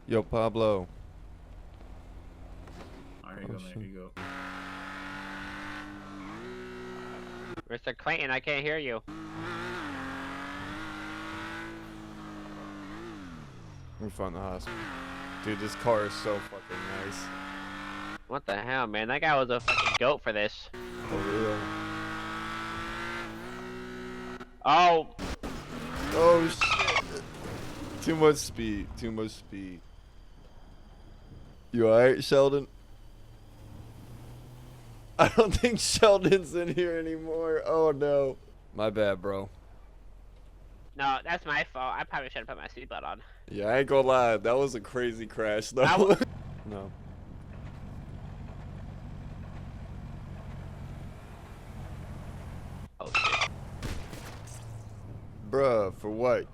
Yo, Pablo. Alright, here you go, man. Here you go. Mr. Clayton, I can't hear you. Let me find the hospital. Dude, this car is so fucking nice. What the hell, man? That guy was a fucking goat for this. For real. Oh, Oh shit. Too much speed. Too much speed. You alright, Sheldon? I don't think Sheldon's in here anymore. Oh no. My bad, bro. no, that's my fault. I probably should have put my seatbelt on. Yeah, I ain't gonna lie. That was a crazy crash, though. No. Oh, shit. Bruh, for what?